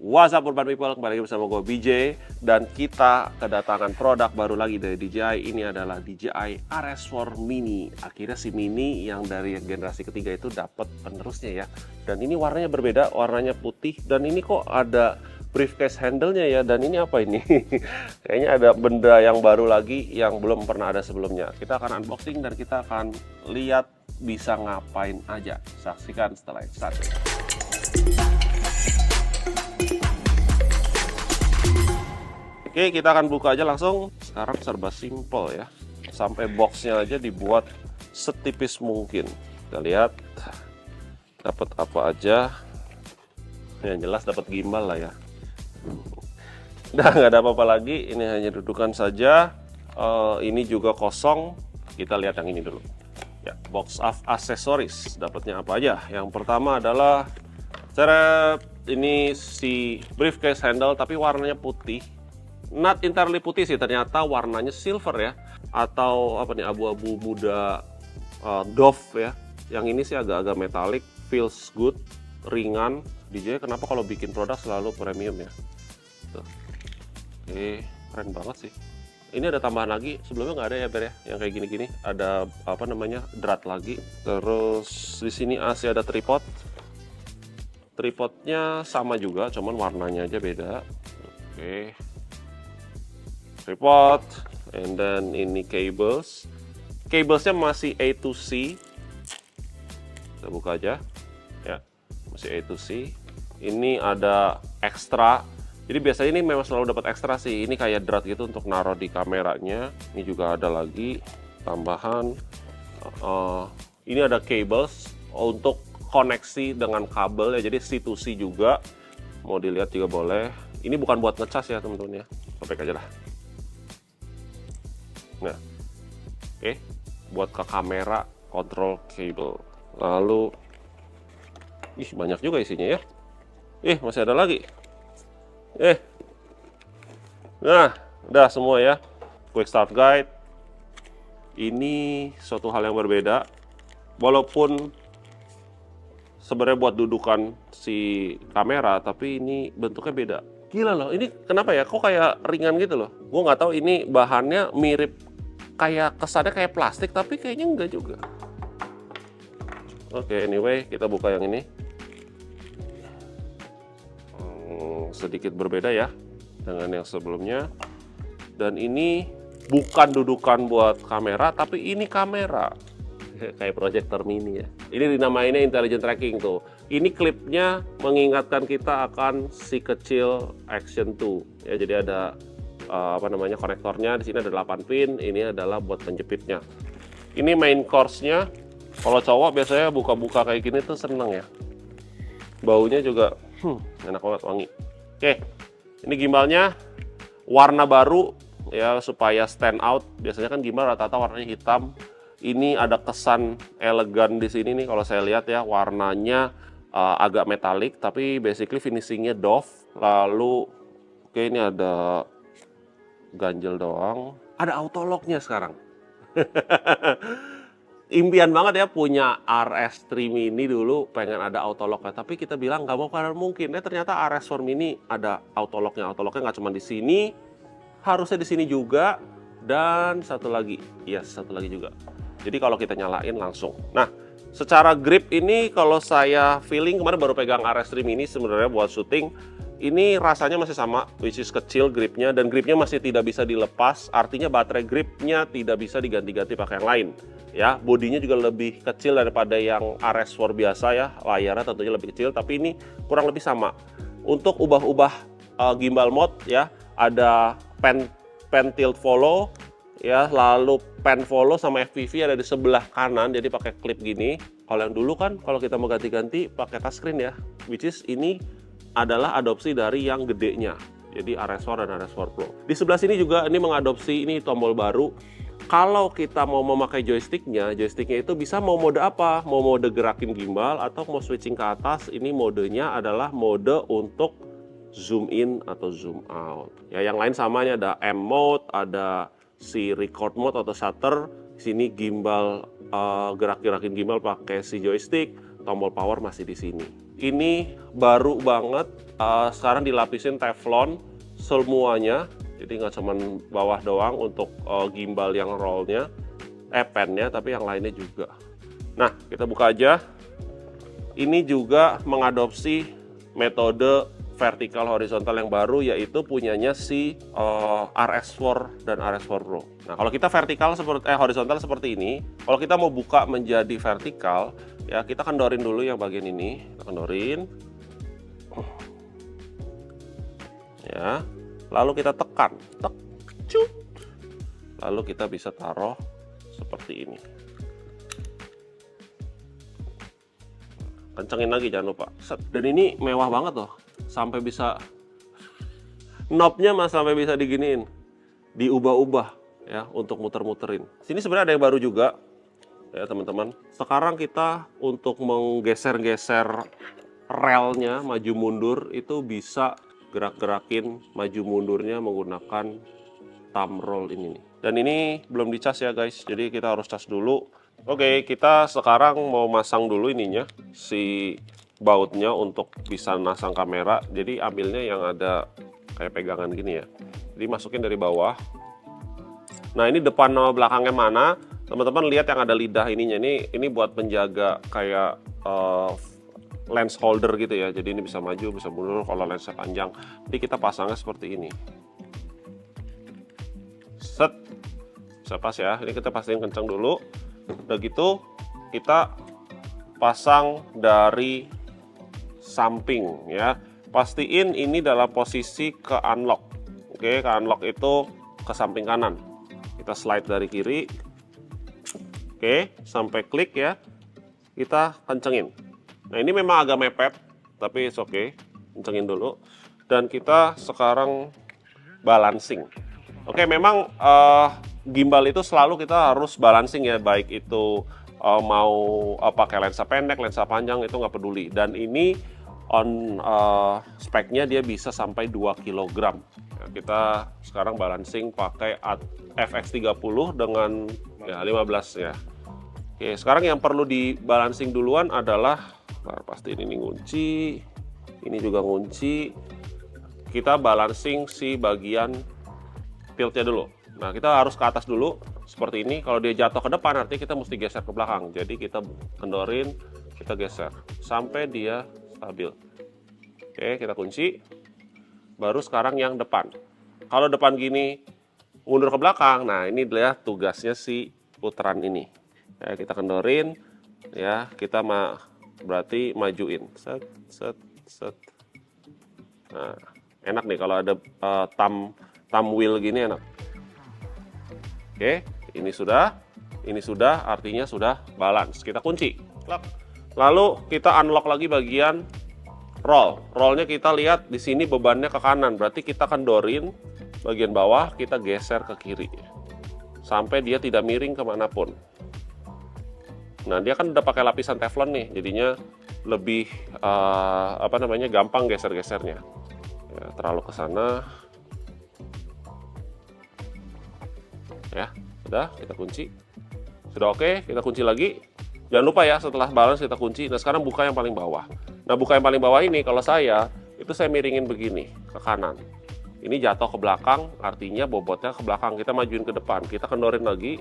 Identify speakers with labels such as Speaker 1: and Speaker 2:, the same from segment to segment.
Speaker 1: What's up Urban People, kembali lagi bersama gue BJ. Dan kita kedatangan produk baru lagi dari DJI. Ini adalah DJI RS4 Mini. Akhirnya si Mini yang dari generasi ketiga itu dapat penerusnya ya. Dan ini warnanya berbeda, warnanya putih. Dan ini kok ada briefcase handle-nya ya. Dan ini apa ini? Kayaknya ada benda yang baru lagi yang belum pernah ada sebelumnya. Kita akan unboxing dan kita akan lihat bisa ngapain aja. Saksikan setelah ini. Oke, kita akan buka aja langsung. Sekarang serba simple ya. Sampai boxnya aja dibuat setipis mungkin. Kita lihat dapat apa aja. Yang jelas dapat gimbal lah ya. Udah nggak ada apa-apa lagi. Ini hanya dudukan saja. Ini juga kosong. Kita lihat yang ini dulu. Ya, box of accessories. Dapatnya apa aja? Yang pertama adalah ini si briefcase handle tapi warnanya putih. Not entirely putih sih, ternyata warnanya silver ya, atau apa nih, abu-abu muda, doff ya. Yang ini sih agak-agak metalik, feels good, ringan. DJI kenapa kalau bikin produk selalu premium ya. Tuh. Oke, keren banget sih. Ini ada tambahan lagi, sebelumnya nggak ada ya Ber ya, yang kayak gini-gini. Ada apa namanya, drat lagi. Terus di sini masih ada tripod. Tripodnya sama juga, cuman warnanya aja beda. Oke. Tripod, and then ini cablesnya masih A to C. Kita buka aja ya, masih A to C. Ini ada ekstra, jadi biasanya ini memang selalu dapat ekstra sih. Ini kayak drat gitu untuk naruh di kameranya. Ini juga ada lagi tambahan. Ini ada cables untuk koneksi dengan kabel ya, jadi C to C juga. Mau dilihat juga boleh. Ini bukan buat ngecas ya teman-teman ya, sobek aja lah. Nah, oke, buat ke kamera, control cable. Lalu, banyak juga isinya ya. Masih ada lagi. Nah, udah semua ya. Quick start guide. Ini suatu hal yang berbeda. Walaupun sebenarnya buat dudukan si kamera, tapi ini bentuknya beda. Gila loh, ini kenapa ya? Kok kayak ringan gitu loh? Gue nggak tahu ini bahannya mirip, kayak kesannya kayak plastik, tapi kayaknya enggak juga. Oke, anyway, kita buka yang ini. Sedikit berbeda ya dengan yang sebelumnya. Dan ini bukan dudukan buat kamera, tapi ini kamera. Kayak proyektor mini ya. Ini dinamainnya intelligent tracking tuh. Ini klipnya mengingatkan kita akan si kecil Action 2 ya. Jadi ada konektornya. Di sini ada 8 pin. Ini adalah buat penjepitnya. Ini main course-nya. Kalau cowok biasanya buka-buka kayak gini tuh seneng ya. Baunya juga enak banget, wangi. Oke, ini gimbalnya warna baru ya supaya stand out. Biasanya kan gimbal rata-rata warnanya hitam. Ini ada kesan elegan di sini nih kalau saya lihat ya, warnanya agak metalik tapi basically finishingnya doff. Lalu oke, ini ada ganjel doang. Ada auto lock-nya sekarang. Impian banget ya punya RS3 Mini dulu, pengen ada auto lock-nya, tapi kita bilang nggak mau karena mungkin. Ternyata RS4 Mini ada auto lock-nya. Auto lock-nya nggak cuma di sini, harusnya di sini juga, dan satu lagi juga. Jadi kalau kita nyalain langsung. Nah, secara grip ini kalau saya feeling kemarin baru pegang RS3 Mini sebenarnya buat syuting, ini rasanya masih sama, which is kecil gripnya, dan gripnya masih tidak bisa dilepas. Artinya baterai gripnya tidak bisa diganti-ganti pakai yang lain. Ya, bodinya juga lebih kecil daripada yang RS4 biasa ya. Layarnya tentunya lebih kecil, tapi ini kurang lebih sama. Untuk ubah-ubah gimbal mode ya, ada pen tilt follow ya, lalu pen follow sama FPV ada di sebelah kanan, jadi pakai klip gini. Kalau yang dulu kan kalau kita mau ganti-ganti pakai touchscreen ya, which is ini adalah adopsi dari yang gedenya, jadi RS4 dan RS4 Pro. Di sebelah sini juga ini mengadopsi ini tombol baru. Kalau kita mau memakai joysticknya itu bisa mau mode apa, mau mode gerakin gimbal atau mau switching ke atas. Ini modenya adalah mode untuk zoom in atau zoom out. Ya, yang lain samanya ada M mode, ada si record mode atau shutter. Di sini gimbal, gerak-gerakin gimbal pakai si joystick, tombol power masih di sini. Ini baru banget, sekarang dilapisin teflon semuanya, jadi nggak cuman bawah doang untuk gimbal yang rollnya, pennya, tapi yang lainnya juga. Nah, kita buka aja. Ini juga mengadopsi metode vertikal horizontal yang baru, yaitu punyanya si RS4 dan RS4 Pro. Nah, kalau kita vertikal seperti horizontal seperti ini, kalau kita mau buka menjadi vertikal, ya kita kendorin dulu yang bagian ini, kita kendorin. Ya. Lalu kita tekan, tek, cut. Lalu kita bisa taruh seperti ini. Kencengin lagi jangan lupa. Set. Dan ini mewah banget loh, sampai bisa knobnya mas sampai bisa diginiin, diubah-ubah ya untuk muter-muterin. Sini sebenarnya ada yang baru juga ya teman-teman. Sekarang kita untuk menggeser-geser relnya maju mundur itu bisa gerak-gerakin maju mundurnya menggunakan thumb roll ini nih. Dan ini belum dicas ya guys, jadi kita harus cas dulu. Oke, kita sekarang mau masang dulu ininya, si bautnya untuk bisa masang kamera. Jadi ambilnya yang ada kayak pegangan gini ya. Jadi masukin dari bawah. Nah, ini depan sama belakangnya mana? Teman-teman lihat yang ada lidah ininya, ini buat menjaga kayak lens holder gitu ya. Jadi ini bisa maju, bisa mundur kalau lensnya panjang. Jadi kita pasangnya seperti ini. Set. Bisa pas ya. Ini kita pastiin kencang dulu. Udah gitu kita pasang dari samping ya. Pastiin ini dalam posisi ke unlock. Oke, ke unlock itu ke samping kanan. Kita slide dari kiri. Oke, sampai klik ya. Kita kencengin. Nah, ini memang agak mepet, tapi it's okay. Kencengin dulu. Dan kita sekarang balancing. Oke, memang gimbal itu selalu kita harus balancing ya, baik itu mau pakai lensa pendek, lensa panjang, itu nggak peduli. Dan ini on speknya dia bisa sampai 2 kg. Ya, kita sekarang balancing pakai FX30 dengan ya 15 ya. Oke, sekarang yang perlu dibalancing duluan adalah pastiin ini ngunci, ini juga ngunci. Kita balancing si bagian tiltnya dulu. Nah, kita harus ke atas dulu seperti ini. Kalau dia jatuh ke depan, artinya kita mesti geser ke belakang. Jadi kita kendorin, kita geser sampai dia stabil. Oke, kita kunci. Baru sekarang yang depan. Kalau depan gini mundur ke belakang, nah ini adalah tugasnya si putaran ini. Ya, kita kendorin, ya kita berarti majuin. Set, set, set. Nah, enak nih kalau ada thumb wheel gini enak. Oke, ini sudah artinya sudah balance. Kita kunci. Lalu kita unlock lagi bagian roll. Rollnya kita lihat di sini bebannya ke kanan, berarti kita kendorin bagian bawah, kita geser ke kiri sampai dia tidak miring kemanapun. Nah, dia kan udah pakai lapisan teflon nih, jadinya lebih gampang geser-gesernya. Ya, terlalu ke sana. Ya, sudah kita kunci. Sudah oke, kita kunci lagi. Jangan lupa ya, setelah balance kita kunci. Nah, sekarang buka yang paling bawah. Nah, buka yang paling bawah ini kalau saya miringin begini ke kanan. Ini jatuh ke belakang, artinya bobotnya ke belakang. Kita majuin ke depan. Kita kendorin lagi.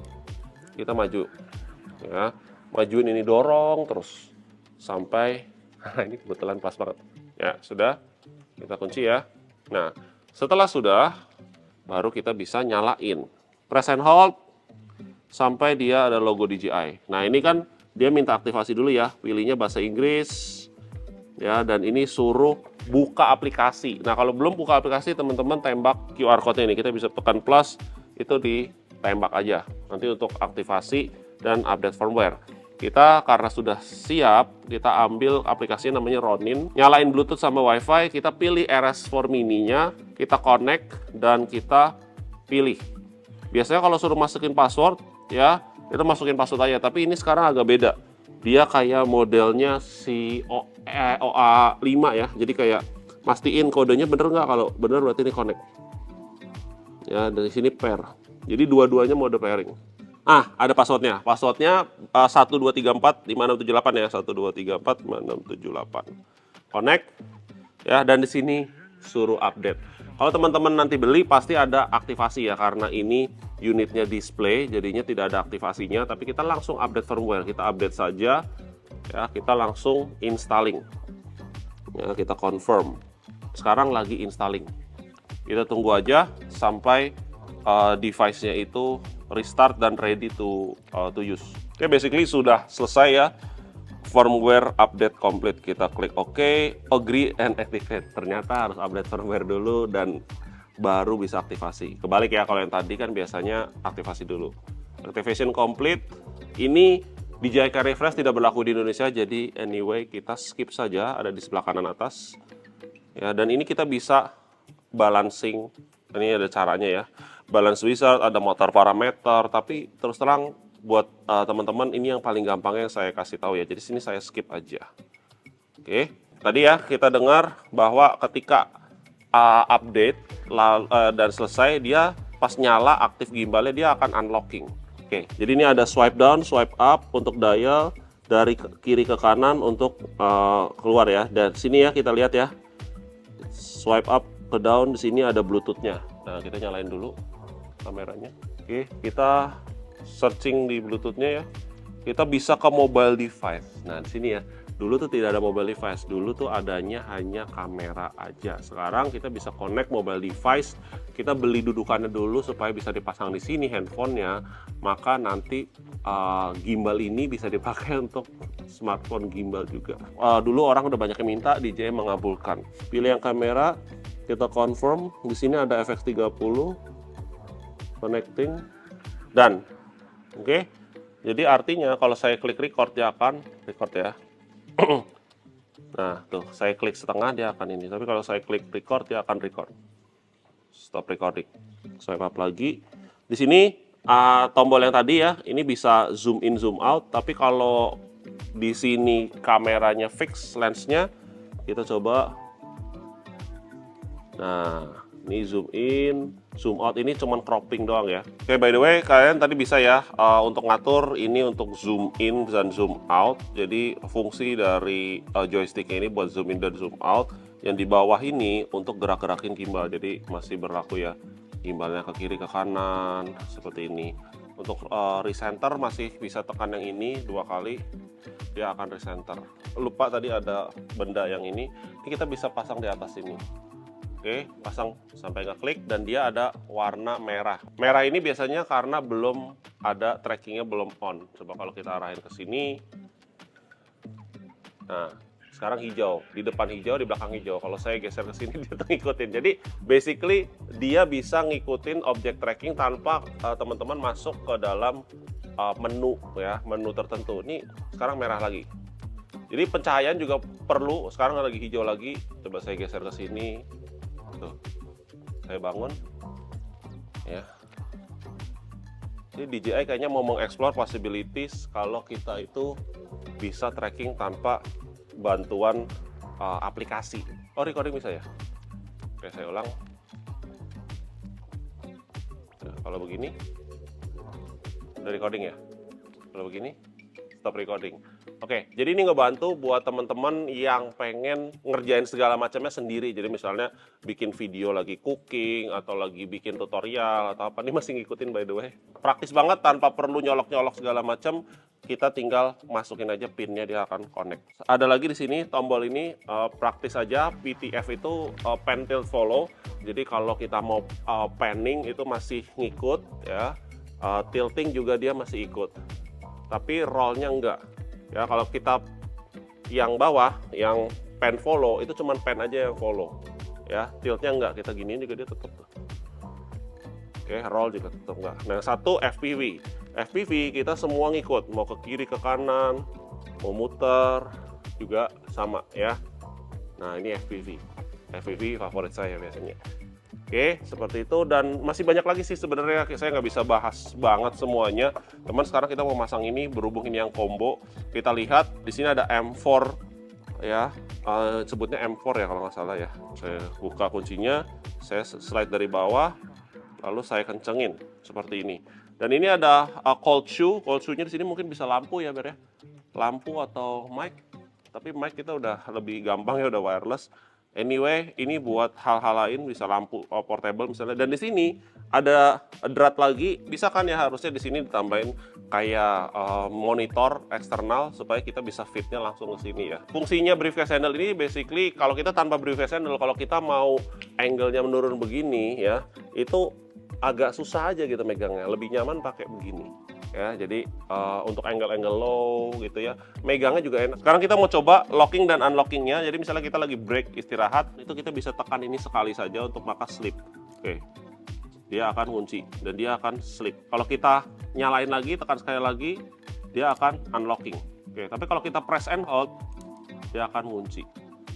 Speaker 1: Kita maju. Ya, majuin ini, dorong terus sampai ini kebetulan pas banget. Ya, sudah. Kita kunci ya. Nah, setelah sudah, baru kita bisa nyalain. Press and hold sampai dia ada logo DJI. Nah, ini kan dia minta aktivasi dulu ya. Pilihnya bahasa Inggris. Ya, dan ini suruh buka aplikasi. Nah, kalau belum buka aplikasi, teman-teman tembak QR code-nya ini. Kita bisa tekan plus, itu ditembak aja. Nanti untuk aktivasi dan update firmware. Kita karena sudah siap, kita ambil aplikasi namanya Ronin. Nyalain Bluetooth sama WiFi, kita pilih RS4 mini-nya, kita connect, dan kita pilih. Biasanya kalau suruh masukin password, ya, itu masukin password aja. Tapi ini sekarang agak beda. Dia kayak modelnya si OA5 ya. Jadi kayak mastiin kodenya bener nggak. Kalau bener berarti ini connect. Ya, dari sini pair. Jadi dua-duanya mode pairing. Ah, ada passwordnya. Passwordnya 12345678 ya. 12345678. connect ya, dan di sini suruh update. Kalau teman-teman nanti beli pasti ada aktivasi ya, karena ini unitnya display jadinya tidak ada aktivasinya, tapi kita langsung update firmware. Kita update saja ya, kita langsung installing ya, kita confirm. Sekarang lagi installing, kita tunggu aja sampai device-nya itu restart dan ready to use. Oke, basically sudah selesai ya, firmware update complete. Kita klik OK, agree and activate. Ternyata harus update firmware dulu dan baru bisa aktivasi. Kebalik ya, kalau yang tadi kan biasanya aktivasi dulu. Activation complete. Ini DJI Car Refresh tidak berlaku di Indonesia, jadi anyway kita skip saja, ada di sebelah kanan atas. Ya, dan ini kita bisa balancing. Ini ada caranya ya. Balance wizard, ada motor parameter, tapi terus terang buat teman-teman ini yang paling gampang yang saya kasih tahu ya. Jadi sini saya skip aja. Oke, tadi ya kita dengar bahwa ketika update dan selesai, dia pas nyala aktif gimbalnya dia akan unlocking. Oke, jadi ini ada swipe down, swipe up untuk dial, dari kiri ke kanan untuk keluar ya. Dan sini ya kita lihat ya, swipe up ke down, di sini ada Bluetooth-nya. Nah, kita nyalain dulu kameranya. Oke, kita searching di Bluetooth-nya ya. Kita bisa ke mobile device. Nah, di sini ya. Dulu tuh tidak ada mobile device. Dulu tuh adanya hanya kamera aja. Sekarang kita bisa connect mobile device. Kita beli dudukannya dulu supaya bisa dipasang di sini handphonenya. Maka nanti gimbal ini bisa dipakai untuk smartphone gimbal juga. Dulu orang udah banyak yang minta, DJI mengabulkan. Pilih yang kamera, kita confirm. Di sini ada FX30, connecting, dan oke. Jadi artinya kalau saya klik record dia akan record ya. Nah tuh, saya klik setengah dia akan ini. Tapi kalau saya klik record dia akan record. Stop recording. Swipe up lagi. Di sini tombol yang tadi ya, ini bisa zoom in zoom out. Tapi kalau di sini kameranya fix lensnya, kita coba. Nah, ini zoom in, zoom out, ini cuman cropping doang ya. Oke, by the way, kalian tadi bisa ya untuk ngatur ini untuk zoom in dan zoom out. Jadi fungsi dari joystick ini buat zoom in dan zoom out. Yang di bawah ini untuk gerak-gerakin gimbal. Jadi masih berlaku ya, gimbalnya ke kiri ke kanan seperti ini. Untuk recenter masih bisa tekan yang ini 2 kali, dia akan recenter. Lupa tadi ada benda yang ini kita bisa pasang di atas ini. Oke, pasang sampai ngeklik dan dia ada warna merah. Merah ini biasanya karena belum ada trackingnya, belum on. Coba kalau kita arahin ke sini. Nah, sekarang hijau. Di depan hijau, di belakang hijau. Kalau saya geser ke sini dia ngikutin. Jadi basically dia bisa ngikutin objek tracking tanpa teman-teman masuk ke dalam menu ya, menu tertentu. Ini sekarang merah lagi. Jadi pencahayaan juga perlu. Sekarang lagi hijau lagi. Coba saya geser ke sini. Tuh, saya bangun ya. Jadi DJI kayaknya mau mengeksplor possibilities kalau kita itu bisa tracking tanpa bantuan aplikasi. Oh, recording bisa ya? Oke, saya ulang. Nah, kalau begini udah recording ya. Kalau begini stop recording. Oke, jadi ini ngebantu buat teman-teman yang pengen ngerjain segala macamnya sendiri. Jadi misalnya bikin video lagi cooking atau lagi bikin tutorial atau apa, ini masih ngikutin by the way. Praktis banget tanpa perlu nyolok-nyolok segala macam. Kita tinggal masukin aja pinnya, dia akan connect. Ada lagi di sini tombol ini praktis aja. PTF itu pan tilt follow. Jadi kalau kita mau panning itu masih ngikut ya. Tilting juga dia masih ikut. Tapi roll-nya enggak. Ya, kalau kita yang bawah, yang pan follow itu cuman pan aja yang follow. Ya, tiltnya enggak, kita giniin juga dia tetap. Oke, roll juga tetap enggak. Nah, satu FPV. FPV kita semua ngikut, mau ke kiri ke kanan, mau muter juga sama ya. Nah, ini FPV. FPV favorit saya biasanya. Oke, seperti itu, dan masih banyak lagi sih sebenarnya, saya nggak bisa bahas banget semuanya. Teman, sekarang kita mau masang ini, berhubung ini yang combo. Kita lihat di sini ada M4 ya, sebutnya M4 ya kalau nggak salah ya. Saya buka kuncinya, saya slide dari bawah, lalu saya kencengin seperti ini. Dan ini ada cold shoe. Cold shoe-nya di sini mungkin bisa lampu ya, Ber ya. Lampu atau mic. tapi mic kita udah lebih gampang ya, udah wireless. Anyway, ini buat hal-hal lain, bisa lampu portable misalnya. Dan di sini ada drat lagi, bisa kan ya, harusnya di sini ditambahin kayak monitor eksternal supaya kita bisa fitnya langsung ke sini ya. Fungsinya briefcase handle ini basically kalau kita tanpa briefcase handle, kalau kita mau angle-nya menurun begini ya, itu agak susah aja gitu megangnya. Lebih nyaman pakai begini. Ya, jadi untuk angle-angle low gitu ya, megangnya juga enak. Sekarang kita mau coba locking dan unlockingnya. Jadi misalnya kita lagi break istirahat, itu kita bisa tekan ini sekali saja untuk maka sleep. Oke, dia akan kunci dan dia akan sleep. Kalau kita nyalain lagi, tekan sekali lagi, dia akan unlocking. Oke, tapi kalau kita press and hold, dia akan kunci.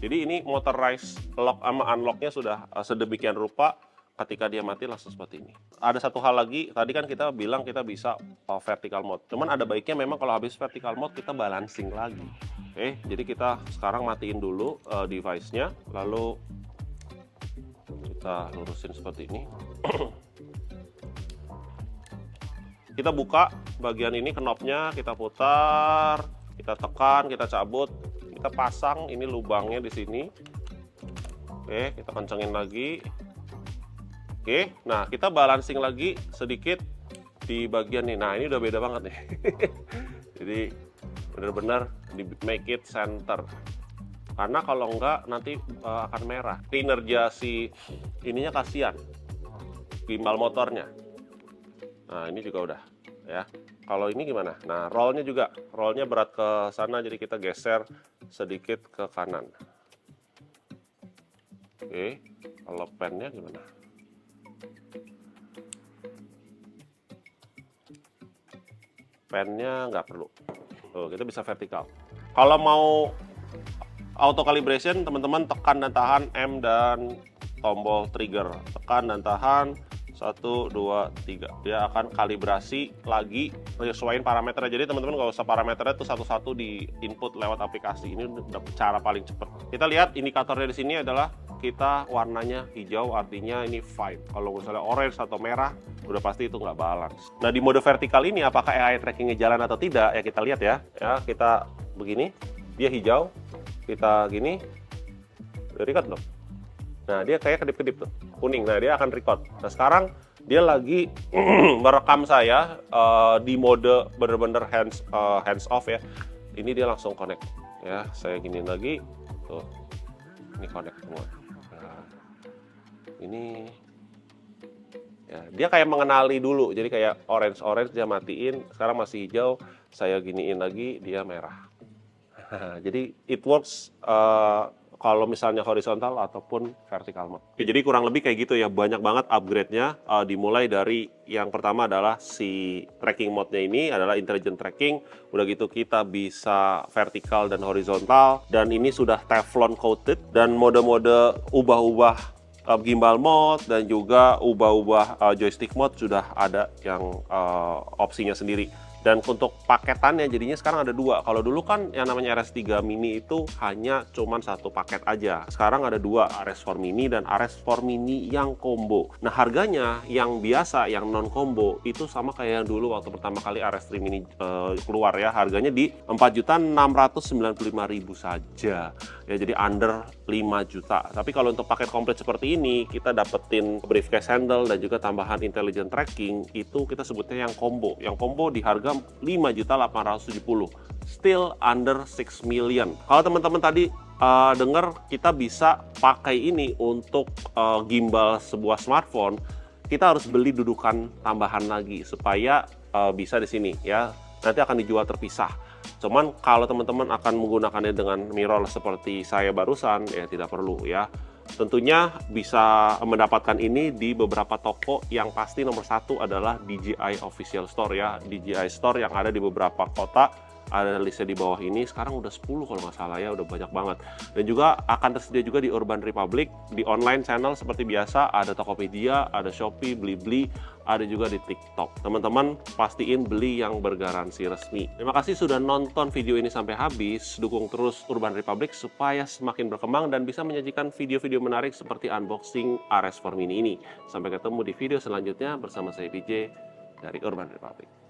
Speaker 1: Jadi ini motorized lock sama unlocknya sudah sedemikian rupa. Ketika dia mati langsung seperti ini. Ada satu hal lagi, tadi kan kita bilang kita bisa vertical mode. Cuman ada baiknya memang kalau habis vertical mode kita balancing lagi. Oke, jadi kita sekarang matiin dulu device-nya, lalu kita lurusin seperti ini. Kita buka bagian ini, knopnya kita putar, kita tekan, kita cabut, kita pasang ini lubangnya di sini. Oke, kita kencengin lagi. Oke, nah kita balancing lagi sedikit di bagian ini. Nah ini udah beda banget nih. Jadi benar-benar di make it center. Karena kalau enggak nanti akan merah. Kinerja si ininya kasihan. Gimbal motornya. Nah ini juga udah ya. Kalau ini gimana? Nah rollnya juga, rollnya berat ke sana jadi kita geser sedikit ke kanan. Oke, kalau pennya gimana? Pennya nggak perlu. Tuh, kita bisa vertikal. Kalau mau auto calibration, teman-teman tekan dan tahan M dan tombol trigger. Tekan dan tahan 1, 2, 3. Dia akan kalibrasi lagi, menyesuaikan parameternya. Jadi teman-teman nggak usah parameternya itu satu-satu di input lewat aplikasi. Ini udah cara paling cepat. Kita lihat indikatornya di sini adalah kita warnanya hijau, artinya ini fine. Kalau misalnya orange atau merah, udah pasti itu nggak balance. Nah di mode vertikal ini apakah AI trackingnya jalan atau tidak? Ya kita lihat ya. Ya kita begini, dia hijau. Kita gini, udah record loh. Nah dia kayak kedip-kedip tuh, kuning. Nah dia akan record. Nah sekarang dia lagi merekam saya di mode bener-bener hands off ya. Ini dia langsung connect. Ya saya giniin lagi, tuh. Ini connect semua. Nah, ini ya, dia kayak mengenali dulu, jadi kayak orange dia matiin, sekarang masih hijau, saya giniin lagi, dia merah. Jadi it works kalau misalnya horizontal ataupun vertikal mode. Oke, jadi kurang lebih kayak gitu ya, banyak banget upgrade-nya. Dimulai dari yang pertama adalah si tracking mode-nya ini adalah intelligent tracking. Udah gitu kita bisa vertikal dan horizontal, dan ini sudah Teflon coated, dan mode-mode ubah-ubah gimbal mode dan juga ubah-ubah joystick mode sudah ada yang opsinya sendiri. Dan untuk paketannya jadinya sekarang ada dua. Kalau dulu kan yang namanya RS3 Mini itu hanya cuman satu paket aja. Sekarang ada dua, RS4 Mini dan RS4 Mini yang combo. Nah harganya yang biasa, yang non combo itu sama kayak yang dulu waktu pertama kali RS3 Mini keluar ya. Harganya di 4.695.000 saja. Ya jadi under 5 juta. Tapi kalau untuk paket komplit seperti ini kita dapetin briefcase handle dan juga tambahan intelligent tracking, itu kita sebutnya yang combo. Yang combo di harga 5.870.000, still under 6 million. Kalau teman-teman tadi dengar kita bisa pakai ini untuk gimbal sebuah smartphone, kita harus beli dudukan tambahan lagi supaya bisa di sini ya. Nanti akan dijual terpisah. Cuman kalau teman-teman akan menggunakannya dengan mirrorless seperti saya barusan, ya tidak perlu ya. Tentunya bisa mendapatkan ini di beberapa toko, yang pasti nomor satu adalah DJI Official Store ya. DJI Store yang ada di beberapa kota, ada listnya di bawah ini. Sekarang udah 10 kalau nggak salah ya, udah banyak banget. Dan juga akan tersedia juga di Urban Republic, di online channel seperti biasa, ada Tokopedia, ada Shopee, Blibli, ada juga di TikTok. Teman-teman pastiin beli yang bergaransi resmi. Terima kasih sudah nonton video ini sampai habis. Dukung terus Urban Republic supaya semakin berkembang dan bisa menyajikan video-video menarik seperti unboxing RS4 Mini ini. Sampai ketemu di video selanjutnya bersama saya PJ dari Urban Republic.